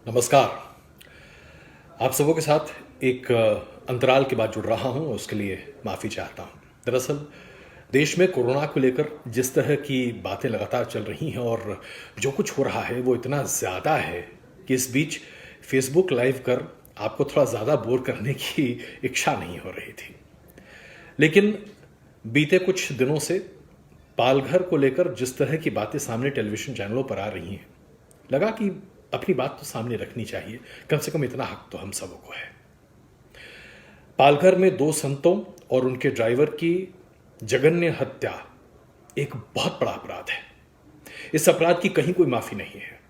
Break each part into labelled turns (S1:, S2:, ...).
S1: नमस्कार। आप सबों के साथ एक अंतराल के बाद जुड़ रहा हूं, उसके लिए माफ़ी चाहता हूं। दरअसल देश में कोरोना को लेकर जिस तरह की बातें लगातार चल रही हैं और जो कुछ हो रहा है वो इतना ज़्यादा है कि इस बीच फेसबुक लाइव कर आपको थोड़ा ज़्यादा बोर करने की इच्छा नहीं हो रही थी। लेकिन बीते कुछ दिनों से पालघर को लेकर जिस तरह की बातें सामने टेलीविज़न चैनलों पर आ रही हैं, लगा कि अपनी बात तो सामने रखनी चाहिए। कम से कम इतना हक तो हम सबों को है। पालघर में 2 संतों और उनके ड्राइवर की जघन्य हत्या एक बहुत बड़ा अपराध है। इस अपराध की कहीं कोई माफी नहीं है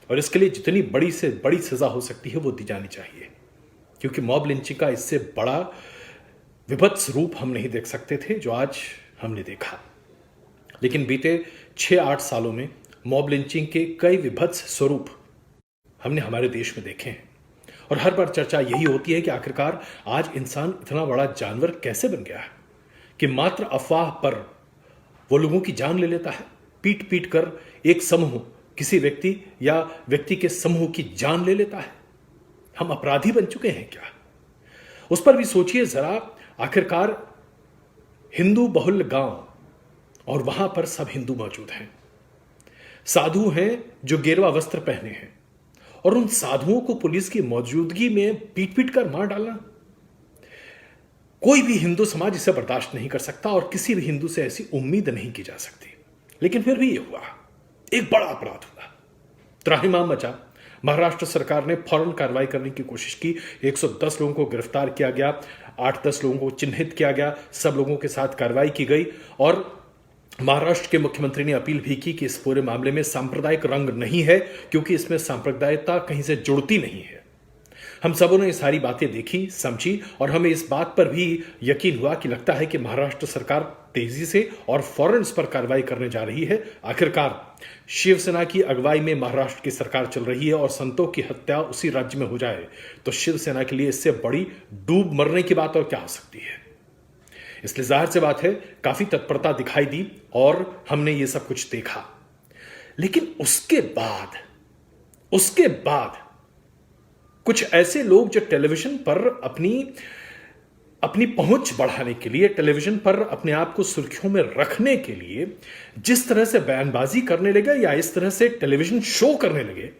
S1: और इसके लिए जितनी बड़ी से बड़ी सजा हो सकती है वो दी जानी चाहिए, क्योंकि मॉब लिंचिंग का इससे बड़ा विभत्स रूप हम नहीं देख सकते थे जो आज हमने देखा। लेकिन बीते 6-8 सालों में मॉब लिंचिंग के कई विभत्स स्वरूप हमने हमारे देश में देखे हैं और हर बार चर्चा यही होती है कि आखिरकार आज इंसान इतना बड़ा जानवर कैसे बन गया है कि मात्र अफवाह पर वो लोगों की जान ले लेता है। पीट पीट कर एक समूह किसी व्यक्ति या व्यक्ति के समूह की जान ले लेता है। हम अपराधी बन चुके हैं क्या? उस पर भी सोचिए जरा। आखिरकार हिंदू बहुल गांव और वहां पर सब हिंदू मौजूद हैं, साधु हैं जो गेरुआ वस्त्र पहने हैं, और उन साधुओं को पुलिस की मौजूदगी में पीट पीट कर मार डालना, कोई भी हिंदू समाज इसे बर्दाश्त नहीं कर सकता और किसी भी हिंदू से ऐसी उम्मीद नहीं की जा सकती। लेकिन फिर भी यह हुआ, एक बड़ा अपराध हुआ, त्राहिमाम मचा। महाराष्ट्र सरकार ने फौरन कार्रवाई करने की कोशिश की। 110 लोगों को गिरफ्तार किया गया, 8-10 लोगों को चिन्हित किया गया, सब लोगों के साथ कार्रवाई की गई और महाराष्ट्र के मुख्यमंत्री ने अपील भी की कि इस पूरे मामले में सांप्रदायिक रंग नहीं है, क्योंकि इसमें सांप्रदायिकता कहीं से जुड़ती नहीं है। हम सबों ने ये सारी बातें देखी, समझी और हमें इस बात पर भी यकीन हुआ कि लगता है कि महाराष्ट्र सरकार तेजी से और फौरन इस पर कार्रवाई करने जा रही है। आखिरकार शिवसेना की अगुवाई में महाराष्ट्र की सरकार चल रही है और संतों की हत्या उसी राज्य में हो जाए तो शिवसेना के लिए इससे बड़ी डूब मरने की बात और क्या हो सकती है। इसलिए जाहिर सी बात है काफी तत्परता दिखाई दी और हमने ये सब कुछ देखा। लेकिन उसके बाद कुछ ऐसे लोग जो टेलीविजन पर अपनी पहुंच बढ़ाने के लिए, टेलीविजन पर अपने आप को सुर्खियों में रखने के लिए जिस तरह से बयानबाजी करने लगे या इस तरह से टेलीविजन शो करने लगे,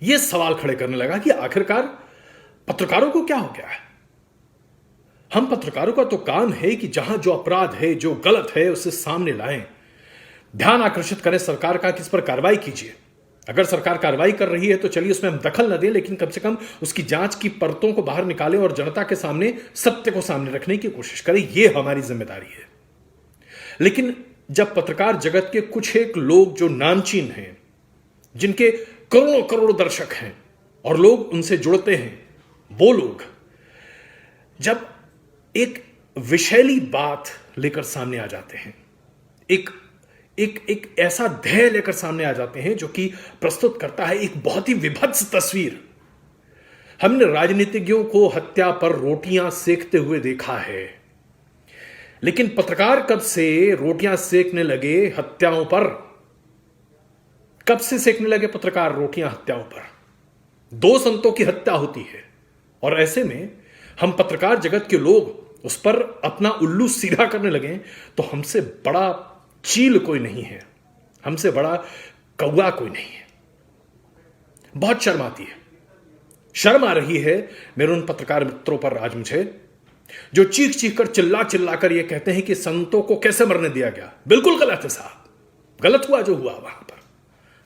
S1: यह सवाल खड़े करने लगा कि आखिरकार पत्रकारों को क्या हो गया है। हम पत्रकारों का तो काम है कि जहां जो अपराध है, जो गलत है, उसे सामने लाएं, ध्यान आकर्षित करें सरकार का कि इस पर कार्रवाई कीजिए। अगर सरकार कार्रवाई कर रही है तो चलिए उसमें हम दखल न दें, लेकिन कम से कम उसकी जांच की परतों को बाहर निकालें और जनता के सामने सत्य को सामने रखने की कोशिश करें। यह हमारी जिम्मेदारी है। लेकिन जब पत्रकार जगत के कुछ एक लोग जो नामचीन हैं, जिनके करोड़ों करोड़ दर्शक हैं और लोग उनसे जुड़ते हैं, वो लोग जब एक विषैली बात लेकर सामने आ जाते हैं, एक ऐसा ध्येय लेकर सामने आ जाते हैं जो कि प्रस्तुत करता है एक बहुत ही विभत्स तस्वीर। हमने राजनीतिज्ञों को हत्या पर रोटियां सेकते हुए देखा है, लेकिन पत्रकार कब से रोटियां सेकने लगे हत्याओं पर? कब से सेकने लगे पत्रकार रोटियां हत्याओं पर? 2 संतों की हत्या होती है और ऐसे में हम पत्रकार जगत के लोग उस पर अपना उल्लू सीधा करने लगे तो हमसे बड़ा चील कोई नहीं है, हमसे बड़ा कौवा कोई नहीं है। बहुत शर्म आती है, शर्म आ रही है मेरे उन पत्रकार मित्रों पर आज मुझे, जो चीख चीख कर चिल्ला चिल्ला कर यह कहते हैं कि संतों को कैसे मरने दिया गया। बिल्कुल गलत है साहब, गलत हुआ जो हुआ। वहां पर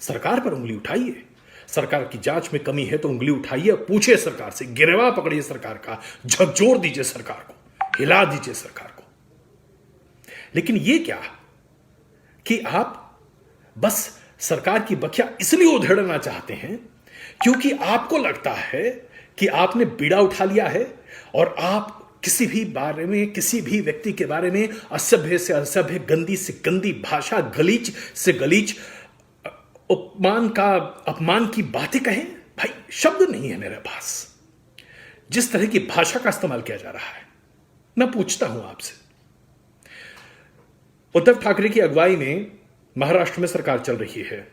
S1: सरकार पर उंगली उठाइए, सरकार की जांच में कमी है तो उंगली उठाइए, पूछिए सरकार से, गिरवा पकड़िए सरकार का, झकझोर दीजिए सरकार को, हिला दीजिए सरकार को। लेकिन यह क्या कि आप बस सरकार की बखिया इसलिए उधेड़ना चाहते हैं क्योंकि आपको लगता है कि आपने बीड़ा उठा लिया है और आप किसी भी बारे में, किसी भी व्यक्ति के बारे में असभ्य से असभ्य, गंदी से गंदी भाषा, गलीच से गलीच, अपमान की बातें कहें। भाई शब्द नहीं है मेरे पास जिस तरह की भाषा का इस्तेमाल किया जा रहा है। मैं पूछता हूं आपसे, उद्धव ठाकरे की अगुवाई में महाराष्ट्र में सरकार चल रही है,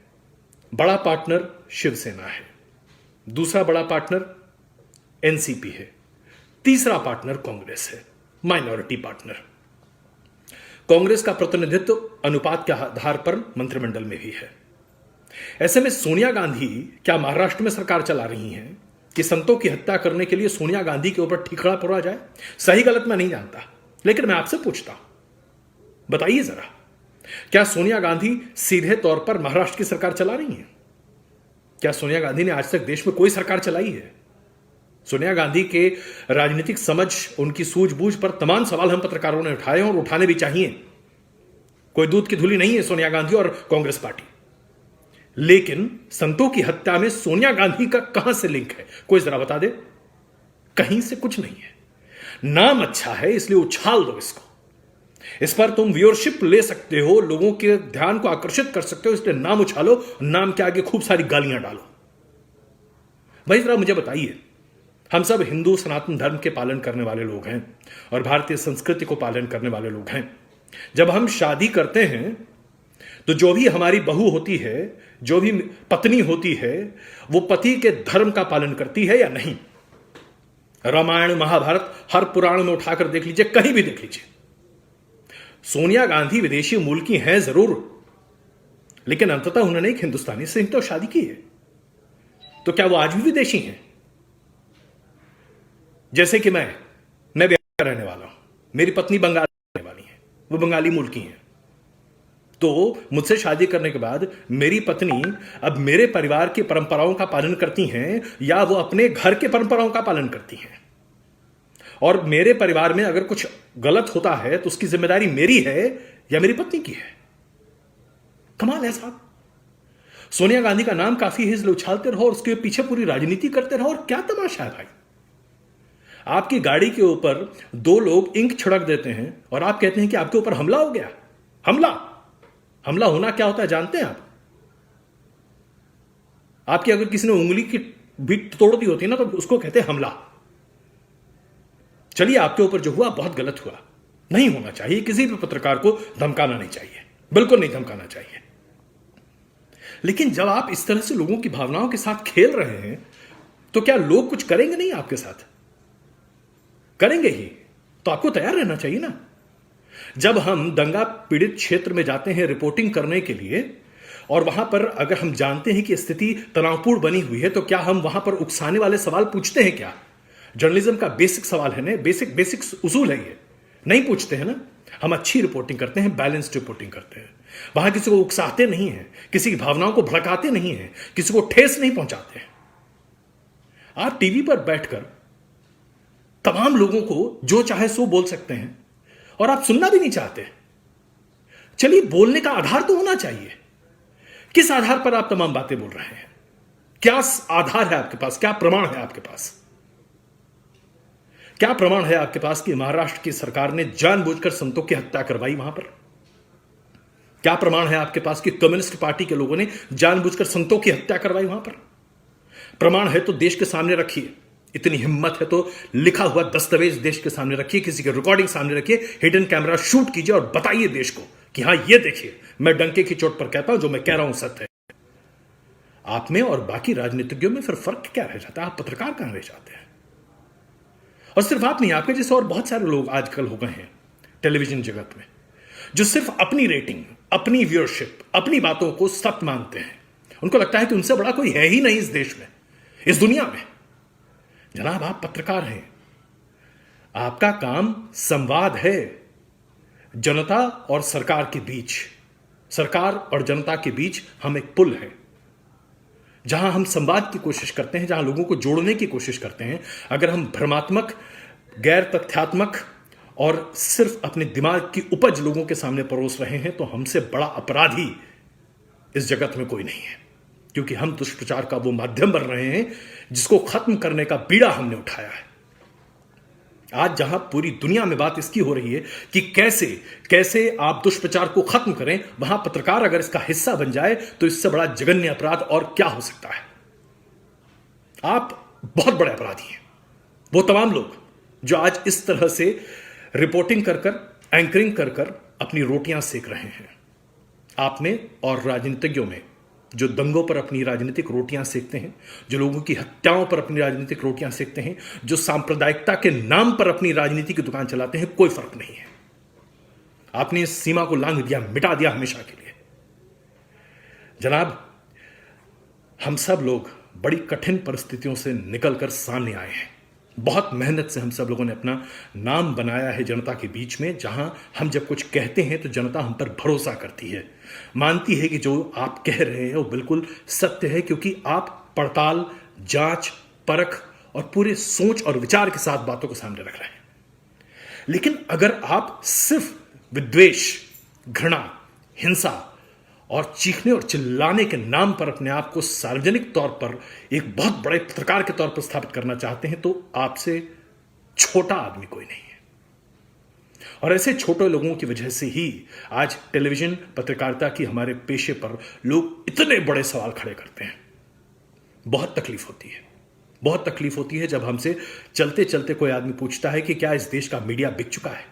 S1: बड़ा पार्टनर शिवसेना है, दूसरा बड़ा पार्टनर एनसीपी है, तीसरा पार्टनर कांग्रेस है, माइनॉरिटी पार्टनर। कांग्रेस का प्रतिनिधित्व अनुपात के आधार पर मंत्रिमंडल में भी है। ऐसे में सोनिया गांधी क्या महाराष्ट्र में सरकार चला रही हैं कि संतों की हत्या करने के लिए सोनिया गांधी के ऊपर ठीकरा पड़ा जाए? सही गलत मैं नहीं जानता, लेकिन मैं आपसे पूछता हूं, बताइए जरा, क्या सोनिया गांधी सीधे तौर पर महाराष्ट्र की सरकार चला रही हैं? क्या सोनिया गांधी ने आज तक देश में कोई सरकार चलाई है? सोनिया गांधी के राजनीतिक समझ, उनकी सूझबूझ पर तमाम सवाल हम पत्रकारों ने उठाए और उठाने भी चाहिए। कोई दूध की धुली नहीं है सोनिया गांधी और कांग्रेस पार्टी, लेकिन संतों की हत्या में सोनिया गांधी का कहां से लिंक है? कोई जरा बता दे। कहीं से कुछ नहीं है। नाम अच्छा है इसलिए उछाल दो इसको, इस पर तुम व्यूअरशिप ले सकते हो, लोगों के ध्यान को आकर्षित कर सकते हो, इसलिए नाम उछालो, नाम के आगे खूब सारी गालियां डालो। भाई जरा मुझे बताइए, हम सब हिंदू सनातन धर्म के पालन करने वाले लोग हैं और भारतीय संस्कृति को पालन करने वाले लोग हैं। जब हम शादी करते हैं तो जो भी हमारी बहू होती है, जो भी पत्नी होती है, वो पति के धर्म का पालन करती है या नहीं? रामायण महाभारत हर पुराण में उठाकर देख लीजिए, कहीं भी देख लीजिए। सोनिया गांधी विदेशी मूल की हैं जरूर, लेकिन अंततः उन्होंने एक हिंदुस्तानी से तो शादी की है। तो क्या वो आज भी विदेशी हैं? जैसे कि मैं बिहार का रहने वाला हूं, मेरी पत्नी बंगाल रहने वाली है, वो बंगाली मूल की हैं। तो मुझसे शादी करने के बाद मेरी पत्नी अब मेरे परिवार की परंपराओं का पालन करती हैं या वो अपने घर के परंपराओं का पालन करती हैं? और मेरे परिवार में अगर कुछ गलत होता है तो उसकी जिम्मेदारी मेरी है या मेरी पत्नी की है? कमाल है साहब। सोनिया गांधी का नाम काफी है इसलिए उछालते रहो और उसके पीछे पूरी राजनीति करते रहो, और क्या तमाशा है भाई। आपकी गाड़ी के ऊपर दो लोग इंक छिड़क देते हैं और आप कहते हैं कि आपके ऊपर हमला हो गया। हमला होना क्या होता है जानते हैं आप? आपकी अगर किसी ने उंगली की भी तोड़ दी होती है ना तो उसको कहते हैं हमला। चलिए, आपके ऊपर जो हुआ बहुत गलत हुआ, नहीं होना चाहिए। किसी भी पत्रकार को धमकाना नहीं चाहिए, बिल्कुल नहीं धमकाना चाहिए। लेकिन जब आप इस तरह से लोगों की भावनाओं के साथ खेल रहे हैं तो क्या लोग कुछ करेंगे नहीं आपके साथ? करेंगे ही, तो आपको तैयार रहना चाहिए ना। जब हम दंगा पीड़ित क्षेत्र में जाते हैं रिपोर्टिंग करने के लिए और वहां पर अगर हम जानते हैं कि स्थिति तनावपूर्ण बनी हुई है तो क्या हम वहां पर उकसाने वाले सवाल पूछते हैं क्या? जर्नलिज्म का बेसिक सवाल है ना, बेसिक उसूल है ये। नहीं पूछते हैं ना। हम अच्छी रिपोर्टिंग करते हैं, बैलेंस्ड रिपोर्टिंग करते हैं। वहां किसी को उकसाते नहीं हैं, किसी की भावनाओं को भड़काते नहीं हैं, किसी को ठेस नहीं पहुंचाते हैं। आप टीवी पर बैठकर तमाम लोगों को जो चाहे सो बोल सकते हैं और आप सुनना भी नहीं चाहते। चलिए, बोलने का आधार तो होना चाहिए। किस आधार पर आप तमाम बातें बोल रहे हैं? क्या आधार है आपके पास? क्या प्रमाण है आपके पास? क्या प्रमाण है आपके पास कि महाराष्ट्र की सरकार ने जानबूझकर संतों की हत्या करवाई वहां पर? क्या प्रमाण है आपके पास कि कम्युनिस्ट पार्टी के लोगों ने जानबूझकर संतों की हत्या करवाई वहां पर? प्रमाण है तो देश के सामने रखिए। इतनी हिम्मत है तो लिखा हुआ दस्तावेज देश के सामने रखिए, किसी की रिकॉर्डिंग सामने रखिए, हिडन कैमरा शूट कीजिए और बताइए देश को कि हां, ये देखिए, मैं डंके की चोट पर कहता हूं, जो मैं कह रहा हूं सत्य है। आप में और बाकी राजनीतिज्ञों में फिर फर्क क्या रह जाता है? आप पत्रकार कहां रह जाते हैं? और सिर्फ आप नहीं, आपके जैसे और बहुत सारे लोग आजकल हो गए हैं टेलीविजन जगत में, जो सिर्फ अपनी रेटिंग, अपनी व्यूअरशिप, अपनी बातों को सत्य मानते हैं। उनको लगता है कि उनसे बड़ा कोई है ही नहीं इस देश में, इस दुनिया में। जनाब, आप पत्रकार हैं, आपका काम संवाद है जनता और सरकार के बीच। सरकार और जनता के बीच हम एक पुल है, जहां हम संवाद की कोशिश करते हैं, जहां लोगों को जोड़ने की कोशिश करते हैं। अगर हम भ्रमात्मक, गैर तथ्यात्मक और सिर्फ अपने दिमाग की उपज लोगों के सामने परोस रहे हैं तो हमसे बड़ा अपराधी इस जगत में कोई नहीं है, क्योंकि हम दुष्प्रचार का वो माध्यम बन रहे हैं जिसको खत्म करने का बीड़ा हमने उठाया है। आज जहां पूरी दुनिया में बात इसकी हो रही है कि कैसे आप दुष्प्रचार को खत्म करें, वहां पत्रकार अगर इसका हिस्सा बन जाए तो इससे बड़ा जघन्य अपराध और क्या हो सकता है। आप बहुत बड़े अपराधी हैं, वो तमाम लोग जो आज इस तरह से रिपोर्टिंग कर एंकरिंग कर अपनी रोटियां सेक रहे हैं। आप में और राजनीतिज्ञों में जो दंगों पर अपनी राजनीतिक रोटियां सेकते हैं, जो लोगों की हत्याओं पर अपनी राजनीतिक रोटियां सेकते हैं, जो सांप्रदायिकता के नाम पर अपनी राजनीति की दुकान चलाते हैं, कोई फर्क नहीं है। आपने इस सीमा को लांघ दिया, मिटा दिया हमेशा के लिए। जनाब, हम सब लोग बड़ी कठिन परिस्थितियों से निकलकर सामने आए हैं। बहुत मेहनत से हम सब लोगों ने अपना नाम बनाया है जनता के बीच में, जहां हम जब कुछ कहते हैं तो जनता हम पर भरोसा करती है, मानती है कि जो आप कह रहे हैं वो बिल्कुल सत्य है, क्योंकि आप पड़ताल, जांच, परख और पूरे सोच और विचार के साथ बातों को सामने रख रहे हैं। लेकिन अगर आप सिर्फ विद्वेष, घृणा, हिंसा और चीखने और चिल्लाने के नाम पर अपने आप को सार्वजनिक तौर पर एक बहुत बड़े पत्रकार के तौर पर स्थापित करना चाहते हैं, तो आपसे छोटा आदमी कोई नहीं है। और ऐसे छोटे लोगों की वजह से ही आज टेलीविजन पत्रकारिता की हमारे पेशे पर लोग इतने बड़े सवाल खड़े करते हैं। बहुत तकलीफ होती है, बहुत तकलीफ होती है जब हमसे चलते चलते कोई आदमी पूछता है कि क्या इस देश का मीडिया बिक चुका है।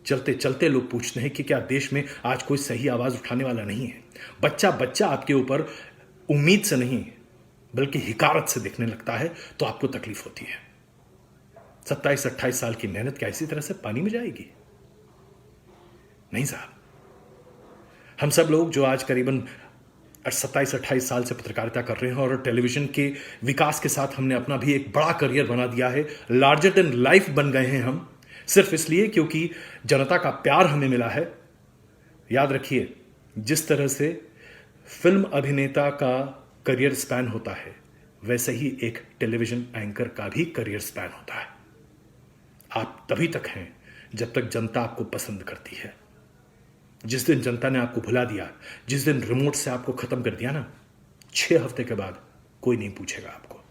S1: चलते चलते लोग पूछते हैं कि क्या देश में आज कोई सही आवाज उठाने वाला नहीं है। बच्चा बच्चा आपके ऊपर उम्मीद से नहीं बल्कि हिकारत से देखने लगता है, तो आपको तकलीफ होती है। 27-28 साल की मेहनत क्या इसी तरह से पानी में जाएगी? नहीं साहब। हम सब लोग जो आज करीबन 27-28 साल से पत्रकारिता कर रहे हैं और टेलीविजन के विकास के साथ हमने अपना भी एक बड़ा करियर बना दिया है, लार्जर देन लाइफ बन गए हैं हम, सिर्फ इसलिए क्योंकि जनता का प्यार हमें मिला है। याद रखिए, जिस तरह से फिल्म अभिनेता का करियर स्पैन होता है, वैसे ही एक टेलीविजन एंकर का भी करियर स्पैन होता है। आप तभी तक हैं जब तक जनता आपको पसंद करती है। जिस दिन जनता ने आपको भुला दिया, जिस दिन रिमोट से आपको खत्म कर दिया ना, 6 हफ्ते के बाद कोई नहीं पूछेगा आपको।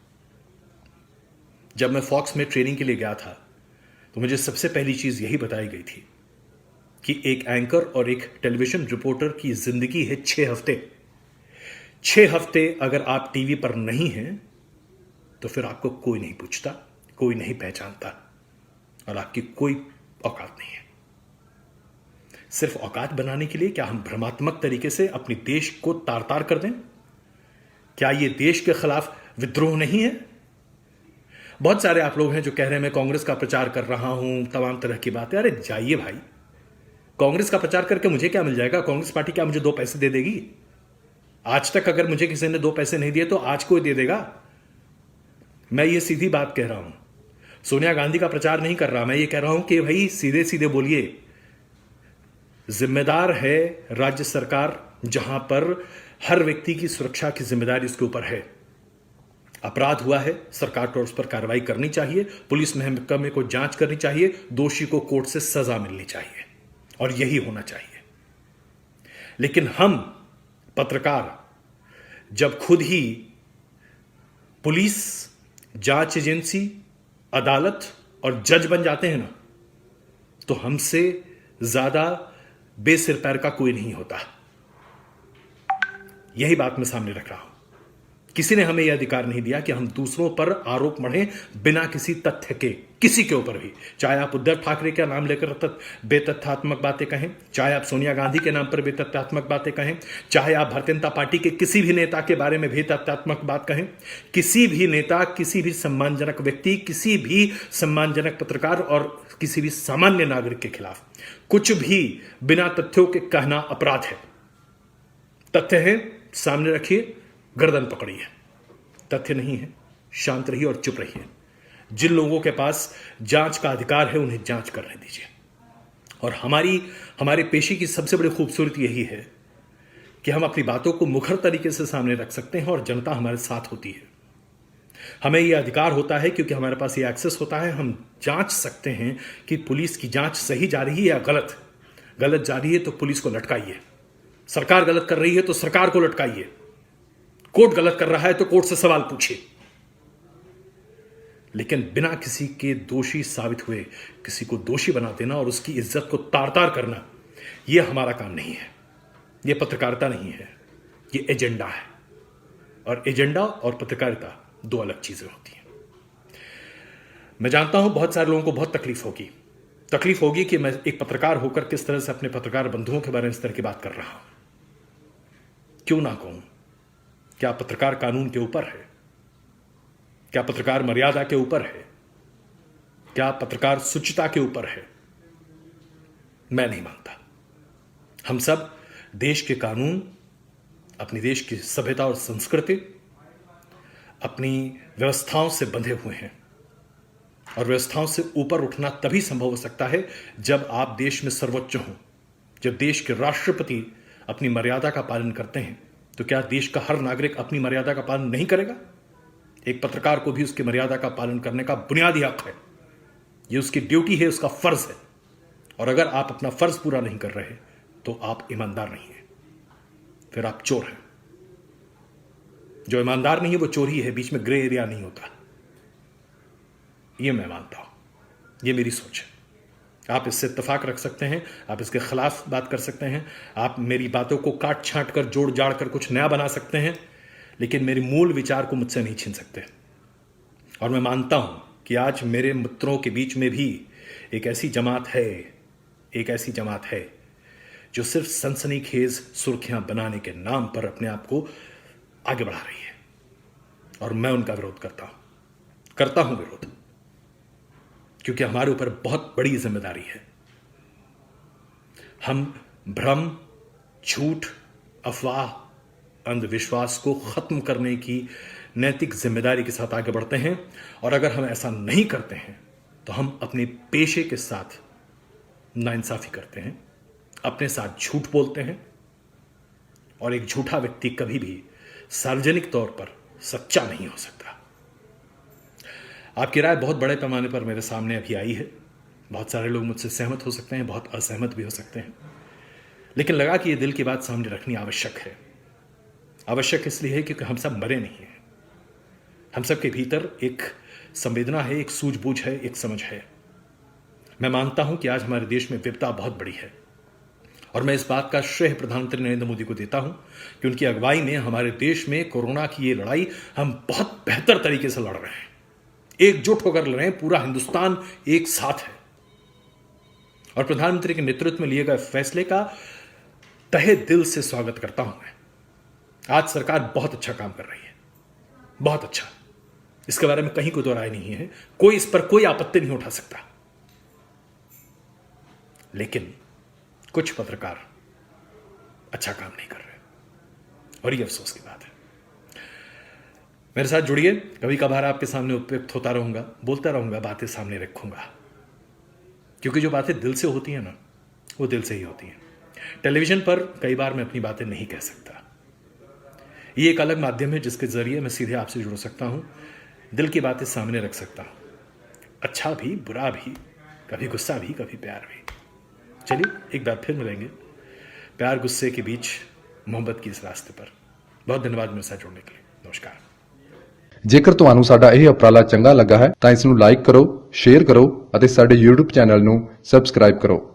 S1: जब मैं फॉक्स में ट्रेनिंग के लिए गया था तो मुझे सबसे पहली चीज यही बताई गई थी कि एक एंकर और एक टेलीविजन रिपोर्टर की जिंदगी है 6 हफ्ते। 6 हफ्ते अगर आप टीवी पर नहीं हैं तो फिर आपको कोई नहीं पूछता, कोई नहीं पहचानता और आपकी कोई औकात नहीं है। सिर्फ औकात बनाने के लिए क्या हम भ्रमात्मक तरीके से अपने देश को तार तार कर दें? क्या यह देश के खिलाफ विद्रोह नहीं है? बहुत सारे आप लोग हैं जो कह रहे हैं मैं कांग्रेस का प्रचार कर रहा हूं, तमाम तरह की बातें। अरे जाइए भाई, कांग्रेस का प्रचार करके मुझे क्या मिल जाएगा? कांग्रेस पार्टी क्या मुझे 2 पैसे दे देगी? आज तक अगर मुझे किसी ने 2 पैसे नहीं दिए तो आज कोई दे देगा? मैं ये सीधी बात कह रहा हूं, सोनिया गांधी का प्रचार नहीं कर रहा। मैं ये कह रहा हूं कि भाई सीधे सीधे बोलिए। जिम्मेदार है राज्य सरकार, जहां पर हर व्यक्ति की सुरक्षा की जिम्मेदारी उसके ऊपर है। अपराध हुआ है, सरकार को उस पर कार्रवाई करनी चाहिए, पुलिस महकमे को जांच करनी चाहिए, दोषी को कोर्ट से सजा मिलनी चाहिए और यही होना चाहिए। लेकिन हम पत्रकार जब खुद ही पुलिस, जांच एजेंसी, अदालत और जज बन जाते हैं ना, तो हमसे ज्यादा बेसिर पैर का कोई नहीं होता। यही बात मैं सामने रख रहा हूं। किसी ने हमें यह अधिकार नहीं दिया कि हम दूसरों पर आरोप मढ़ें बिना किसी तथ्य के, किसी के ऊपर भी। चाहे आप उद्धव ठाकरे का नाम लेकर बेतथ्यात्मक बातें कहें, चाहे आप सोनिया गांधी के नाम पर बेतथ्यात्मक बातें कहें, चाहे आप भारतीय जनता पार्टी के किसी भी नेता के बारे में बेतथ्यात्मक बात कहें, किसी भी नेता, किसी भी सम्मानजनक व्यक्ति, किसी भी सम्मानजनक पत्रकार और किसी भी सामान्य नागरिक के खिलाफ कुछ भी बिना तथ्यों के कहना अपराध है। तथ्य है, सामने रखिए, गर्दन पकड़िए। तथ्य नहीं है, शांत रहिए और चुप रहिए। जिन लोगों के पास जांच का अधिकार है उन्हें जांच करने दीजिए। और हमारे पेशे की सबसे बड़ी खूबसूरती यही है कि हम अपनी बातों को मुखर तरीके से सामने रख सकते हैं और जनता हमारे साथ होती है। हमें यह अधिकार होता है क्योंकि हमारे पास ये एक्सेस होता है। हम जांच सकते हैं कि पुलिस की जांच सही जा रही है या गलत। गलत जा रही है तो पुलिस को लटकाइए, सरकार गलत कर रही है तो सरकार को लटकाइए, कोर्ट गलत कर रहा है तो कोर्ट से सवाल पूछिए। लेकिन बिना किसी के दोषी साबित हुए किसी को दोषी बना देना और उसकी इज्जत को तार तार करना, यह हमारा काम नहीं है। यह पत्रकारिता नहीं है, यह एजेंडा है। और एजेंडा और पत्रकारिता 2 अलग चीजें होती हैं। मैं जानता हूं बहुत सारे लोगों को बहुत तकलीफ होगी कि मैं एक पत्रकार होकर किस तरह से अपने पत्रकार बंधुओं के बारे में इस तरह की बात कर रहा हूं। क्यों ना कहूं, क्या पत्रकार कानून के ऊपर है? क्या पत्रकार मर्यादा के ऊपर है? क्या पत्रकार शुचिता के ऊपर है? मैं नहीं मानता। हम सब देश के कानून, अपनी देश की सभ्यता और संस्कृति, अपनी व्यवस्थाओं से बंधे हुए हैं और व्यवस्थाओं से ऊपर उठना तभी संभव हो सकता है जब आप देश में सर्वोच्च हों। जब देश के राष्ट्रपति अपनी मर्यादा का पालन करते हैं तो क्या देश का हर नागरिक अपनी मर्यादा का पालन नहीं करेगा? एक पत्रकार को भी उसकी मर्यादा का पालन करने का बुनियादी हक है। यह उसकी ड्यूटी है, उसका फर्ज है। और अगर आप अपना फर्ज पूरा नहीं कर रहे तो आप ईमानदार नहीं हैं, फिर आप चोर हैं। जो ईमानदार नहीं है वो चोर ही है, बीच में ग्रे एरिया नहीं होता। ये मैं मानता हूं, ये मेरी सोच है। आप इससे इत्तेफाक रख सकते हैं, आप इसके खिलाफ बात कर सकते हैं, आप मेरी बातों को काट छांट कर जोड़ जाड़ कर कुछ नया बना सकते हैं, लेकिन मेरी मूल विचार को मुझसे नहीं छीन सकते। और मैं मानता हूं कि आज मेरे मित्रों के बीच में भी एक ऐसी जमात है जो सिर्फ सनसनीखेज सुर्खियां बनाने के नाम पर अपने आप को आगे बढ़ा रही है। और मैं उनका विरोध करता हूं विरोध, क्योंकि हमारे ऊपर बहुत बड़ी जिम्मेदारी है। हम भ्रम, झूठ, अफवाह, अंधविश्वास को खत्म करने की नैतिक जिम्मेदारी के साथ आगे बढ़ते हैं। और अगर हम ऐसा नहीं करते हैं तो हम अपने पेशे के साथ नाइंसाफी करते हैं, अपने साथ झूठ बोलते हैं। और एक झूठा व्यक्ति कभी भी सार्वजनिक तौर पर सच्चा नहीं हो सकता। आपकी राय बहुत बड़े पैमाने पर मेरे सामने अभी आई है। बहुत सारे लोग मुझसे सहमत हो सकते हैं, बहुत असहमत भी हो सकते हैं, लेकिन लगा कि यह दिल की बात सामने रखनी आवश्यक है। आवश्यक इसलिए है क्योंकि हम सब मरे नहीं हैं। हम सब के भीतर एक संवेदना है, एक सूझबूझ है, एक समझ है। मैं मानता हूं कि आज हमारे देश में विपदा बहुत बड़ी है और मैं इस बात का श्रेय प्रधानमंत्री नरेंद्र मोदी को देता हूं कि उनकी अगुवाई में हमारे देश में कोरोना की ये लड़ाई हम बहुत बेहतर तरीके से लड़ रहे हैं, एकजुट होकर लड़ रहे हैं। पूरा हिंदुस्तान एक साथ है और प्रधानमंत्री के नेतृत्व में लिए गए फैसले का तहे दिल से स्वागत करता हूं मैं। आज सरकार बहुत अच्छा काम कर रही है, बहुत अच्छा। इसके बारे में कहीं कोई दो राय नहीं है, कोई इस पर कोई आपत्ति नहीं उठा सकता। लेकिन कुछ पत्रकार अच्छा काम नहीं कर रहे और ये अफसोस की बात है। मेरे साथ जुड़िए, कभी कभार आपके सामने उपयुक्त होता रहूंगा, बोलता रहूंगा, बातें सामने रखूंगा, क्योंकि जो बातें दिल से होती हैं ना, वो दिल से ही होती हैं। टेलीविजन पर कई बार मैं अपनी बातें नहीं कह सकता। ये एक अलग माध्यम है जिसके जरिए मैं सीधे आपसे जुड़ सकता हूं, दिल की बातें सामने रख सकता हूं, अच्छा भी, बुरा भी, कभी गुस्सा भी, कभी प्यार भी। चलिए एक बार फिर मिलेंगे प्यार गुस्से के बीच मोहब्बत की इस रास्ते पर। बहुत धन्यवाद मेरे साथ जुड़ने के लिए। नमस्कार।
S2: ਜੇਕਰ ਤੁਹਾਨੂੰ ਸਾਡਾ ਇਹ ਉਪਰਾਲਾ ਚੰਗਾ ਲੱਗਾ ਹੈ ਤਾਂ ਇਸ ਨੂੰ ਲਾਈਕ ਕਰੋ, ਸ਼ੇਅਰ ਕਰੋ ਅਤੇ ਸਾਡੇ YouTube ਚੈਨਲ ਨੂੰ ਸਬਸਕ੍ਰਾਈਬ ਕਰੋ।